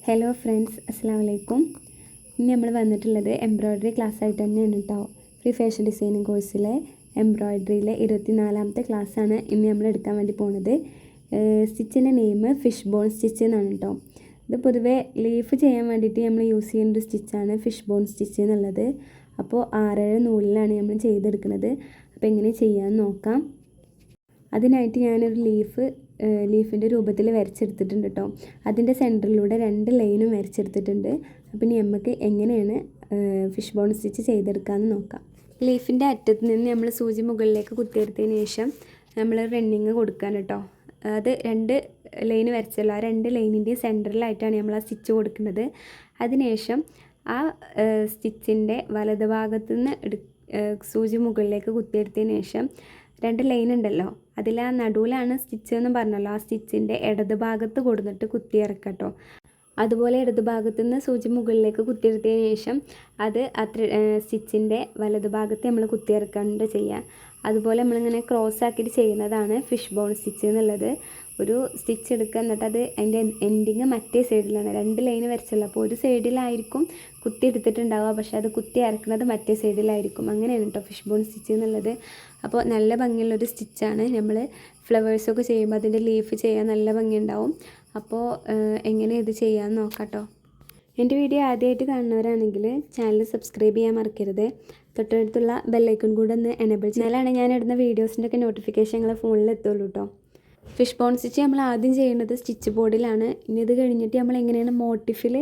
Hello friends, അസ്സലാമു അലൈക്കും. ഇന്ന് നമ്മൾ വന്നിട്ടുള്ളത് എംബ്രോയ്ഡറി ക്ലാസ് ആയിട്ട് തന്നെയാണ് കേട്ടോ. ഫ്രീ ഫാഷൻ ഡിസൈനിങ് കോഴ്സിലെ എംബ്രോയ്ഡറിയിലെ 24ാമത്തെ ക്ലാസ്സാണ് ഇന്ന് നമ്മൾ എടുക്കാൻ വേണ്ടി പോകുന്നത്. സ്റ്റിച്ചിൻ്റെ നെയിം ഫിഷ് ബോൺ സ്റ്റിച്ച് എന്നാണ് കേട്ടോ. ഇത് പൊതുവേ ലീഫ് ചെയ്യാൻ വേണ്ടിയിട്ട് നമ്മൾ യൂസ് ചെയ്യുന്ന ഒരു സ്റ്റിച്ചാണ് ഫിഷ് ബോൺ സ്റ്റിച്ച് എന്നുള്ളത്. അപ്പോൾ 6 നൂലിലാണ് നമ്മൾ ചെയ്തെടുക്കുന്നത്. അപ്പോൾ എങ്ങനെ ചെയ്യാമെന്ന് നോക്കാം. അതിനായിട്ട് ഞാനൊരു ലീഫിൻ്റെ രൂപത്തിൽ വരച്ചെടുത്തിട്ടുണ്ട് കേട്ടോ. അതിൻ്റെ സെൻറ്ററിലൂടെ 2 ലൈനും വരച്ചെടുത്തിട്ടുണ്ട്. അപ്പോൾ ഇനി നമുക്ക് എങ്ങനെയാണ് ഫിഷ് ബോൺ സ്റ്റിച്ച് ചെയ്തെടുക്കാമെന്ന് നോക്കാം. ലീഫിൻ്റെ അറ്റത്ത് നിന്ന് നമ്മൾ സൂചി മുകളിലേക്ക് കുത്തിയെടുത്തതിന് ശേഷം നമ്മൾ റണ്ണിങ് കൊടുക്കാൻ കേട്ടോ. അത് 2 ലൈൻ വരച്ചല്ലോ, ആ 2 ലൈനിൻ്റെ സെൻറ്ററിലായിട്ടാണ് നമ്മൾ ആ സ്റ്റിച്ച് കൊടുക്കുന്നത്. അതിനുശേഷം ആ സ്റ്റിച്ചിൻ്റെ വലത് ഭാഗത്തു നിന്ന് സൂചി മുകളിലേക്ക് കുത്തിയെടുത്തതിന് ശേഷം 2 ലൈൻ ഉണ്ടല്ലോ, അതിൽ ആ നടുവിലാണ് സ്റ്റിച്ച് എന്ന് പറഞ്ഞല്ലോ, ആ സ്റ്റിച്ചിൻ്റെ ഇടത് ഭാഗത്ത് കൊടുത്തിട്ട് കുത്തി ഇറക്കട്ടോ. അതുപോലെ ഇടത് ഭാഗത്തു നിന്ന് സൂചി മുകളിലേക്ക് കുത്തിയെടുത്തതിന് ശേഷം അത് സ്റ്റിച്ചിൻ്റെ വലത് ഭാഗത്ത് നമ്മൾ കുത്തിയിറക്കാണ്ട് ചെയ്യുക. അതുപോലെ നമ്മളിങ്ങനെ ക്രോസ് ആക്കിയിട്ട് ചെയ്യുന്നതാണ് ഫിഷ് ബോൺ സ്റ്റിച്ച് എന്നുള്ളത്. ഒരു സ്റ്റിച്ച് എടുക്കുക, എന്നിട്ട് അത് അതിൻ്റെ എൻഡിങ് മറ്റേ സൈഡിലാണ്. 2 ലൈൻ വരച്ചല്ലോ, അപ്പോൾ ഒരു സൈഡിലായിരിക്കും കുത്തി എടുത്തിട്ടുണ്ടാവുക, പക്ഷേ അത് കുത്തി ഇറക്കുന്നത് മറ്റേ സൈഡിലായിരിക്കും. അങ്ങനെയാണ് കേട്ടോ ഫിഷ് ബോൺ സ്റ്റിച്ച് എന്നുള്ളത്. അപ്പോൾ നല്ല ഭംഗിയുള്ളൊരു സ്റ്റിച്ചാണ്. നമ്മൾ ഫ്ലവേഴ്സൊക്കെ ചെയ്യുമ്പോൾ അതിൻ്റെ ലീഫ് ചെയ്യാൻ നല്ല ഭംഗിയുണ്ടാവും. അപ്പോൾ എങ്ങനെ ഇത് ചെയ്യാമെന്ന് നോക്കാം കേട്ടോ. എൻ്റെ വീഡിയോ ആദ്യമായിട്ട് കാണുന്നവരാണെങ്കിൽ ചാനൽ സബ്സ്ക്രൈബ് ചെയ്യാൻ മറക്കരുത്. തൊട്ടടുത്തുള്ള ബെല്ലൈക്കൺ കൂടെ ഒന്ന് എനേബിൾ ചെയ്യാനാണ് ഞാൻ ഇടുന്ന വീഡിയോസിൻ്റെ ഒക്കെ നോട്ടിഫിക്കേഷൻ നിങ്ങളെ ഫോണിൽ എത്തുള്ളൂ കേട്ടോ. ഫിഷ് ബോൺ സ്റ്റിച്ച് നമ്മൾ ആദ്യം ചെയ്യുന്നത് സ്റ്റിച്ച് ബോർഡിലാണ്. ഇനി ഇത് കഴിഞ്ഞിട്ട് നമ്മൾ എങ്ങനെയാണ് മോട്ടിഫിൽ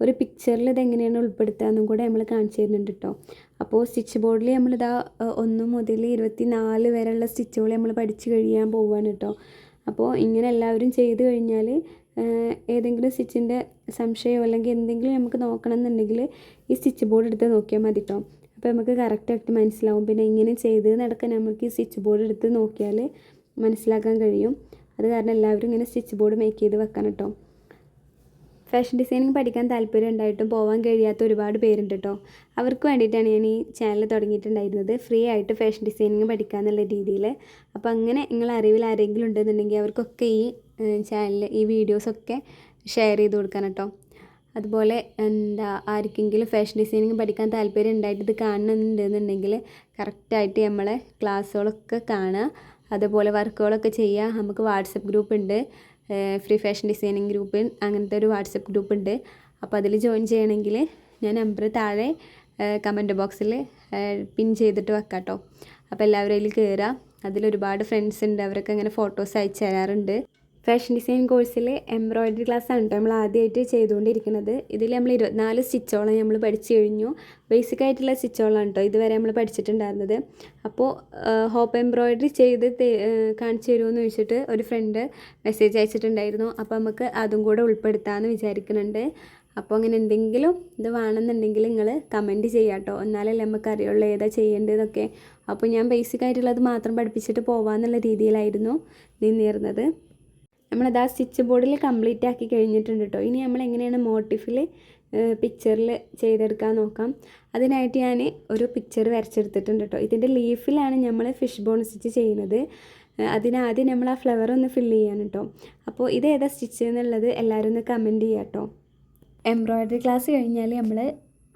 ഒരു പിക്ചറിൽ ഇതെങ്ങനെയാണ് ഉൾപ്പെടുത്തുക എന്നും കൂടെ നമ്മൾ കാണിച്ചു തരുന്നുണ്ട് കേട്ടോ. അപ്പോൾ സ്റ്റിച്ച് ബോർഡിൽ നമ്മളിതാ 1 മുതൽ 24 വരെയുള്ള സ്റ്റിച്ചുകൾ നമ്മൾ പഠിച്ചു കഴിയാൻ പോവുകയാണ് കേട്ടോ. അപ്പോൾ ഇങ്ങനെ എല്ലാവരും ചെയ്ത് കഴിഞ്ഞാൽ ഏതെങ്കിലും സ്റ്റിച്ചിൻ്റെ സംശയമോ അല്ലെങ്കിൽ എന്തെങ്കിലും നമുക്ക് നോക്കണം എന്നുണ്ടെങ്കിൽ ഈ സ്റ്റിച്ച് ബോർഡ് എടുത്ത് നോക്കിയാൽ മതി കേട്ടോ. അപ്പോൾ നമുക്ക് കറക്റ്റായിട്ട് മനസ്സിലാവും. പിന്നെ ഇങ്ങനെ ചെയ്ത് നടക്കാൻ നമുക്ക് ഈ സ്റ്റിച്ച് ബോർഡ് എടുത്ത് നോക്കിയാൽ മനസ്സിലാക്കാൻ കഴിയും. അത് കാരണം എല്ലാവരും ഇങ്ങനെ സ്റ്റിച്ച് ബോർഡ് മേക്ക് ചെയ്ത് വെക്കണം കേട്ടോ. ഫാഷൻ ഡിസൈനിങ് പഠിക്കാൻ താല്പര്യം ഉണ്ടായിട്ടും പോകാൻ കഴിയാത്ത ഒരുപാട് പേരുണ്ട് കേട്ടോ. അവർക്ക് വേണ്ടിയിട്ടാണ് ഞാൻ ഈ ചാനൽ തുടങ്ങിയിട്ടുണ്ടായിരുന്നത്, ഫ്രീ ആയിട്ട് ഫാഷൻ ഡിസൈനിങ് പഠിക്കാമെന്നുള്ള രീതിയിൽ. അപ്പോൾ അങ്ങനെ നിങ്ങളെ അറിവിൽ ആരെങ്കിലും ഉണ്ടെന്നുണ്ടെങ്കിൽ അവർക്കൊക്കെ ഈ ചാനൽ ഈ വീഡിയോസൊക്കെ ഷെയർ ചെയ്ത് കൊടുക്കാൻ കേട്ടോ. അതുപോലെ ആർക്കെങ്കിലും ഫാഷൻ ഡിസൈനിങ് പഠിക്കാൻ താല്പര്യം ഉണ്ടായിട്ട് ഇത് കാണുന്നുണ്ടെന്നുണ്ടെങ്കിൽ കറക്റ്റായിട്ട് നമ്മളെ ക്ലാസ്സുകളൊക്കെ കാണുക, അതുപോലെ വർക്കുകളൊക്കെ ചെയ്യുക. നമുക്ക് വാട്സപ്പ് ഗ്രൂപ്പ് ഉണ്ട്, ഫ്രീ ഫാഷൻ ഡിസൈനിങ് ഗ്രൂപ്പ്, അങ്ങനത്തെ ഒരു വാട്സപ്പ് ഗ്രൂപ്പ് ഉണ്ട്. അപ്പോൾ അതിൽ ജോയിൻ ചെയ്യണമെങ്കിൽ ഞാൻ നമ്പർ താഴെ കമൻറ്റ് ബോക്സിൽ പിൻ ചെയ്തിട്ട് വെക്കാം കേട്ടോ. അപ്പോൾ എല്ലാവരും അതിൽ കയറുക. അതിലൊരുപാട് ഫ്രണ്ട്സ് ഉണ്ട്, അവരൊക്കെ അങ്ങനെ ഫോട്ടോസ് അയച്ചു തരാറുണ്ട്. ഫാഷൻ ഡിസൈൻ കോഴ്സിൽ എംബ്രോയ്ഡറി ക്ലാസ്സാണ് കേട്ടോ നമ്മൾ ആദ്യമായിട്ട് ചെയ്തുകൊണ്ടിരിക്കുന്നത്. ഇതിൽ നമ്മൾ 24 സ്റ്റിച്ചോളം നമ്മൾ പഠിച്ചു കഴിഞ്ഞു. ബേസിക് ആയിട്ടുള്ള സ്റ്റിച്ചോളാണ് കേട്ടോ ഇതുവരെ നമ്മൾ പഠിച്ചിട്ടുണ്ടായിരുന്നത്. അപ്പോൾ ഹോപ്പ് എംബ്രോയ്ഡറി ചെയ്ത് കാണിച്ചു തരുമെന്ന് ചോദിച്ചിട്ട് ഒരു ഫ്രണ്ട് മെസ്സേജ് അയച്ചിട്ടുണ്ടായിരുന്നു. അപ്പോൾ നമുക്ക് അതും കൂടെ ഉൾപ്പെടുത്താമെന്ന് വിചാരിക്കുന്നുണ്ട്. അപ്പോൾ അങ്ങനെ എന്തെങ്കിലും ഇത് വേണമെന്നുണ്ടെങ്കിൽ നിങ്ങൾ കമൻറ്റ് ചെയ്യാം കേട്ടോ, എന്നാലല്ലേ നമുക്ക് അറിയുള്ളൂ ഏതാ ചെയ്യേണ്ടതെന്നൊക്കെ. അപ്പോൾ ഞാൻ ബേസിക് ആയിട്ടുള്ളത് മാത്രം പഠിപ്പിച്ചിട്ട് പോകാമെന്നുള്ള രീതിയിലായിരുന്നു നിന്നിരുന്നത്. നമ്മളത് ആ സ്റ്റിച്ച് ബോർഡിൽ കംപ്ലീറ്റ് ആക്കി കഴിഞ്ഞിട്ടുണ്ട് കേട്ടോ. ഇനി നമ്മൾ എങ്ങനെയാണ് മോട്ടിഫിൽ പിക്ചറിൽ ചെയ്തെടുക്കാൻ നോക്കാം. അതിനായിട്ട് ഞാൻ ഒരു പിക്ചർ വരച്ചെടുത്തിട്ടുണ്ട് കേട്ടോ. ഇതിൻ്റെ ലീഫിലാണ് നമ്മൾ ഫിഷ് ബോൺ സ്റ്റിച്ച് ചെയ്യുന്നത്. അതിനാദ്യം നമ്മൾ ആ ഫ്ലവർ ഒന്ന് ഫില്ല് ചെയ്യാൻ കേട്ടോ. അപ്പോൾ ഇത് ഏതാ സ്റ്റിച്ച് എന്നുള്ളത് എല്ലാവരും ഒന്ന് കമൻറ്റ് ചെയ്യാം കേട്ടോ. എംബ്രോയ്ഡറി ക്ലാസ് കഴിഞ്ഞാൽ നമ്മൾ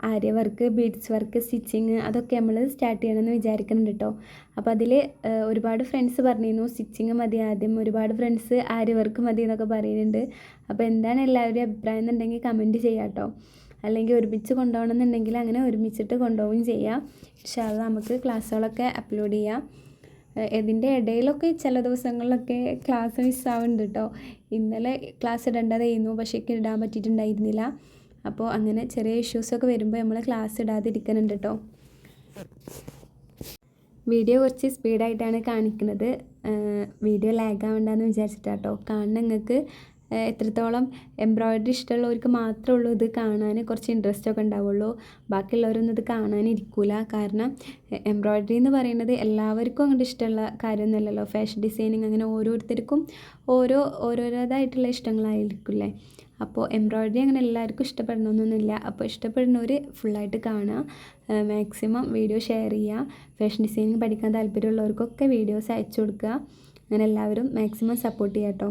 Arya work, beads work, stitching അതൊക്കെ നമ്മൾ സ്റ്റാർട്ട് ചെയ്യണമെന്ന് വിചാരിക്കുന്നുണ്ട് കേട്ടോ. അപ്പോൾ അതിൽ ഒരുപാട് ഫ്രണ്ട്സ് പറഞ്ഞിരുന്നു സ്റ്റിച്ചിങ് മതി ആദ്യം, ഒരുപാട് ഫ്രണ്ട്സ് ആര്യ വർക്ക് മതി എന്നൊക്കെ പറയുന്നുണ്ട്. അപ്പോൾ എന്താണ് എല്ലാവരും അഭിപ്രായം എന്നുണ്ടെങ്കിൽ കമൻറ്റ് ചെയ്യാം കേട്ടോ. അല്ലെങ്കിൽ ഒരുമിച്ച് കൊണ്ടുപോകണം എന്നുണ്ടെങ്കിൽ അങ്ങനെ ഒരുമിച്ചിട്ട് കൊണ്ടുപോവുകയും ചെയ്യാം. ഇൻഷാ അല്ലാഹ് നമുക്ക് ക്ലാസ്സുകളൊക്കെ അപ്ലോഡ് ചെയ്യാം. ഇതിൻ്റെ ഇടയിലൊക്കെ ചില ദിവസങ്ങളിലൊക്കെ ക്ലാസ് മിസ്സാവുന്നുണ്ട് കേട്ടോ. ഇന്നലെ ക്ലാസ് ഇടേണ്ടതായിരുന്നു, പക്ഷേ എനിക്ക് ഇടാൻ പറ്റിയിട്ടുണ്ടായിരുന്നില്ല. അപ്പോൾ അങ്ങനെ ചെറിയ ഇഷ്യൂസൊക്കെ വരുമ്പോൾ നമ്മൾ ക്ലാസ് ഇടാതിരിക്കുന്നുണ്ട് കേട്ടോ. വീഡിയോ കുറച്ച് സ്പീഡായിട്ടാണ് കാണിക്കുന്നത്, വീഡിയോ ലാഗ് ആവണ്ടെന്ന് വിചാരിച്ചിട്ടാണ് കേട്ടോ. കാണുന്ന നിങ്ങൾക്ക് എത്രത്തോളം എംബ്രോയ്ഡറി ഇഷ്ടമുള്ളവർക്ക് മാത്രമേ ഉള്ളൂ ഇത് കാണാൻ കുറച്ച് ഇൻട്രസ്റ്റ് ഒക്കെ ഉണ്ടാവുള്ളൂ. ബാക്കിയുള്ളവരൊന്നും ഇത് കാണാനിരിക്കില്ല. കാരണം എംബ്രോയ്ഡറി എന്ന് പറയുന്നത് എല്ലാവർക്കും അങ്ങോട്ട് ഇഷ്ടമുള്ള കാര്യമൊന്നുമല്ലല്ലോ. ഫാഷൻ ഡിസൈനിങ് അങ്ങനെ ഓരോരുത്തർക്കും ഓരോരോതായിട്ടുള്ള ഇഷ്ടങ്ങളായിരിക്കില്ലേ. അപ്പോൾ എംബ്രോയ്ഡറി അങ്ങനെ എല്ലാവർക്കും ഇഷ്ടപ്പെടണമെന്നൊന്നുമില്ല. അപ്പോൾ ഇഷ്ടപ്പെടുന്നവർ ഫുള്ളായിട്ട് കാണുക, മാക്സിമം വീഡിയോ ഷെയർ ചെയ്യുക. ഫാഷൻ ഡിസൈനിങ് പഠിക്കാൻ താല്പര്യമുള്ളവർക്കൊക്കെ വീഡിയോസ് അയച്ചു കൊടുക്കുക. അങ്ങനെ എല്ലാവരും മാക്സിമം സപ്പോർട്ട് ചെയ്യാം കേട്ടോ.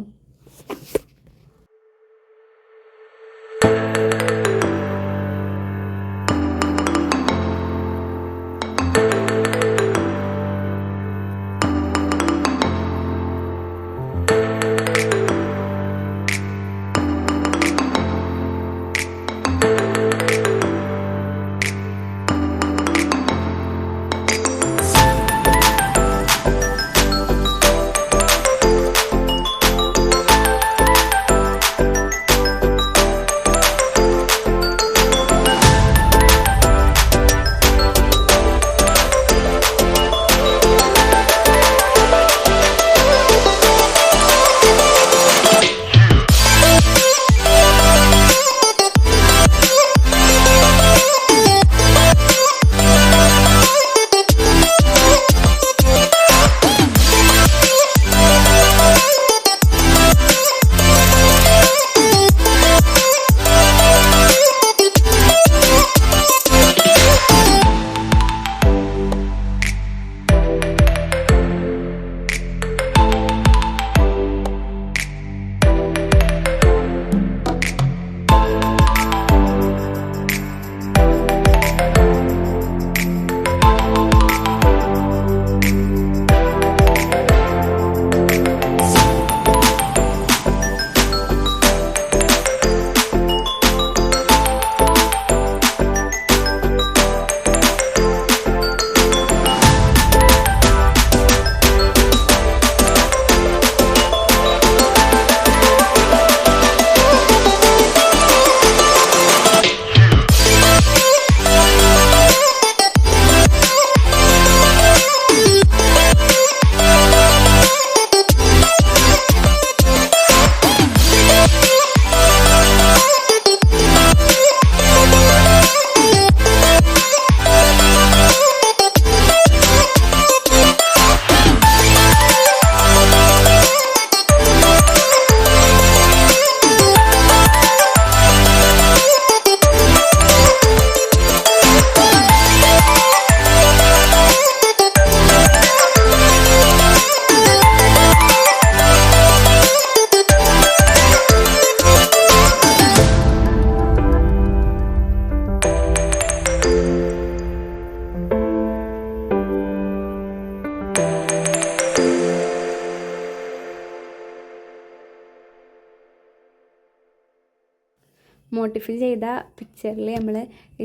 മോട്ടിഫൈ ചെയ്ത പിക്ചറിൽ നമ്മൾ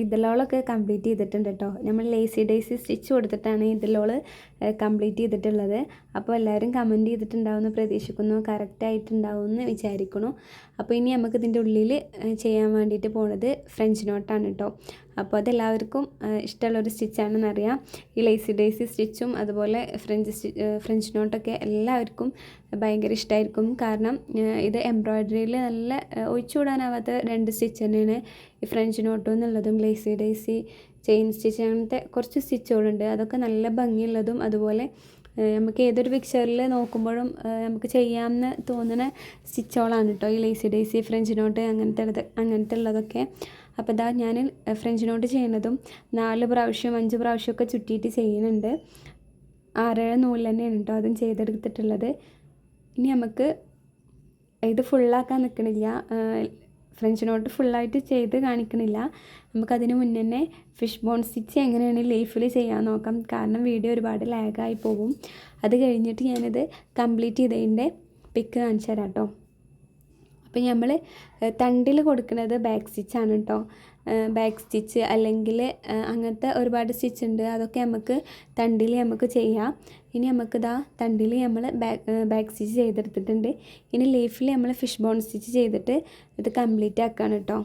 ഇതിലോളൊക്കെ കംപ്ലീറ്റ് ചെയ്തിട്ടുണ്ട് കേട്ടോ. നമ്മൾ ലേസി ഡേസി സ്റ്റിച്ച് കൊടുത്തിട്ടാണ് ഇതിലോള് കംപ്ലീറ്റ് ചെയ്തിട്ടുള്ളത്. അപ്പോൾ എല്ലാവരും കമൻറ്റ് ചെയ്തിട്ടുണ്ടാവുമെന്ന് പ്രതീക്ഷിക്കുന്നു, കറക്റ്റായിട്ടുണ്ടാവുമെന്ന് വിചാരിക്കുന്നു. അപ്പോൾ ഇനി നമുക്ക് ഇതിൻ്റെ ഉള്ളിൽ ചെയ്യാൻ വേണ്ടിയിട്ട് പോണത് ഫ്രഞ്ച് നോട്ടാണ് കേട്ടോ. അപ്പോൾ അതെല്ലാവർക്കും ഇഷ്ടമുള്ളൊരു സ്റ്റിച്ചാണെന്നറിയാം. ഈ ലേസി ഡേസി സ്റ്റിച്ചും അതുപോലെ ഫ്രഞ്ച് നോട്ടൊക്കെ എല്ലാവർക്കും ഭയങ്കര ഇഷ്ടമായിരിക്കും. കാരണം ഇത് എംബ്രോയ്ഡറിയിൽ നല്ല ഒഴിച്ചുകൂടാനാവാത്ത 2 സ്റ്റിച്ച് തന്നെയാണ് ഈ ഫ്രഞ്ച് നോട്ടും എന്നുള്ളതും. ലേസി ഡേസി ചെയിൻ സ്റ്റിച്ച് അങ്ങനത്തെ കുറച്ച് സ്റ്റിച്ചുകളുണ്ട്, അതൊക്കെ നല്ല ഭംഗിയുള്ളതും അതുപോലെ നമുക്ക് ഏതൊരു പിക്ചറിൽ നോക്കുമ്പോഴും നമുക്ക് ചെയ്യാമെന്ന് തോന്നുന്ന സ്റ്റിച്ചുകളാണ് കേട്ടോ ഈ ലേസി ഡേസി ഫ്രഞ്ച് നോട്ട് അങ്ങനത്തെ ഉള്ളതൊക്കെ. അപ്പോൾ ഇതാ ഞാൻ ഫ്രഞ്ച് നോട്ട് ചെയ്യുന്നതും 4 പ്രാവശ്യം 5 പ്രാവശ്യമൊക്കെ ചുറ്റിയിട്ട് ചെയ്യുന്നുണ്ട്. 6 നൂല് തന്നെയാണ് കേട്ടോ അതും ചെയ്തെടുത്തിട്ടുള്ളത്. ഇനി നമുക്ക് ഇത് ഫുള്ളാക്കാൻ നിൽക്കണില്ല, ഫ്രഞ്ച് നോട്ട് ഫുള്ളായിട്ട് ചെയ്ത് കാണിക്കണില്ല. നമുക്കതിന് മുന്നേ തന്നെ ഫിഷ് ബോൺ സ്റ്റിച്ച് എങ്ങനെയാണ് ലീഫിൽ ചെയ്യാൻ നോക്കാം. കാരണം വീഡിയോ ഒരുപാട് ലാഗായി പോകും. അത് കഴിഞ്ഞിട്ട് ഞാനിത് കംപ്ലീറ്റ് ചെയ്തതിൻ്റെ പിക്ക് കാണിച്ചു തരാം കേട്ടോ. അപ്പോൾ നമ്മൾ തണ്ടിൽ കൊടുക്കുന്നത് ബാക്ക് സ്റ്റിച്ചാണ് കേട്ടോ. ബാക്ക് സ്റ്റിച്ച് അല്ലെങ്കിൽ അങ്ങനത്തെ ഒരുപാട് സ്റ്റിച്ച് ഉണ്ട്, അതൊക്കെ നമുക്ക് തണ്ടിൽ നമുക്ക് ചെയ്യാം. ഇനി നമുക്കിതാ തണ്ടിൽ നമ്മൾ ബാക്ക് സ്റ്റിച്ച് ചെയ്തെടുത്തിട്ടുണ്ട്. ഇനി ലീഫിൽ നമ്മൾ ഫിഷ് ബോൺ സ്റ്റിച്ച് ചെയ്തിട്ട് ഇത് കംപ്ലീറ്റ് ആക്കുകയാണ് കേട്ടോ.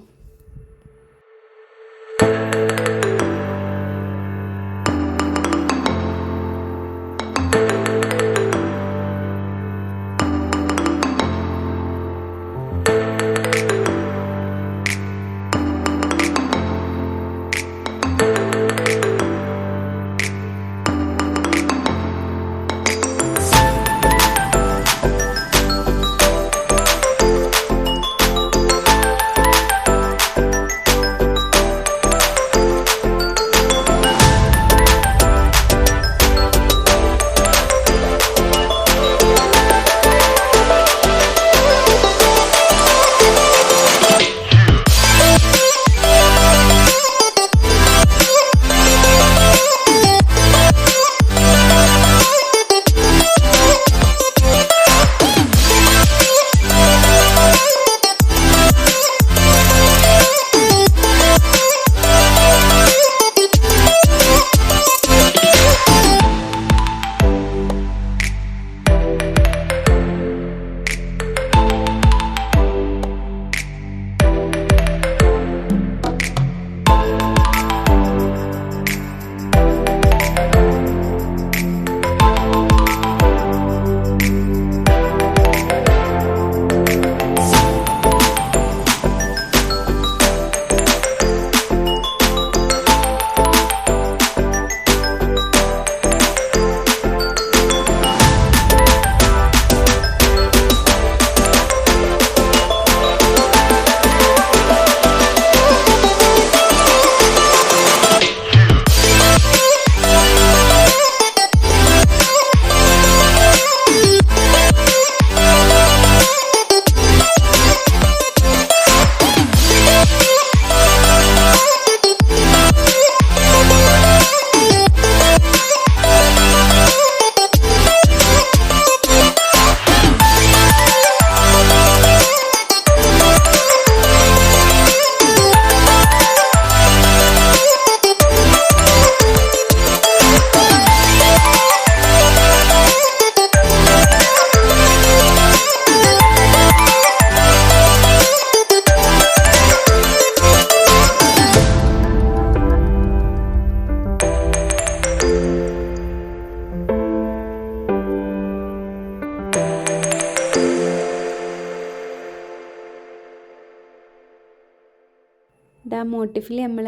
മോട്ടിഫിൽ നമ്മൾ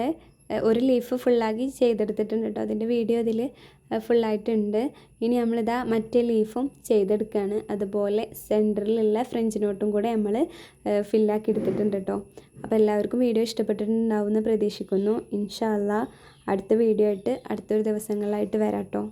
ഒരു ലീഫ് ഫുള്ളാക്കി ചെയ്തെടുത്തിട്ടുണ്ട് കേട്ടോ. അതിൻ്റെ വീഡിയോ ഇതിൽ ഫുള്ളായിട്ടുണ്ട്. ഇനി നമ്മളിതാ മറ്റേ ലീഫും ചെയ്തെടുക്കുകയാണ്. അതുപോലെ സെൻറ്ററിലുള്ള ഫ്രഞ്ച് നോട്ടും കൂടെ നമ്മൾ ഫില്ലാക്കി എടുത്തിട്ടുണ്ട് കേട്ടോ. അപ്പോൾ എല്ലാവർക്കും വീഡിയോ ഇഷ്ടപ്പെട്ടിട്ടുണ്ടാവുമെന്ന് പ്രതീക്ഷിക്കുന്നു. ഇൻഷാ അള്ളാ അടുത്ത വീഡിയോ ആയിട്ട് അടുത്തൊരു ദിവസങ്ങളിലായിട്ട് വരാം കേട്ടോ.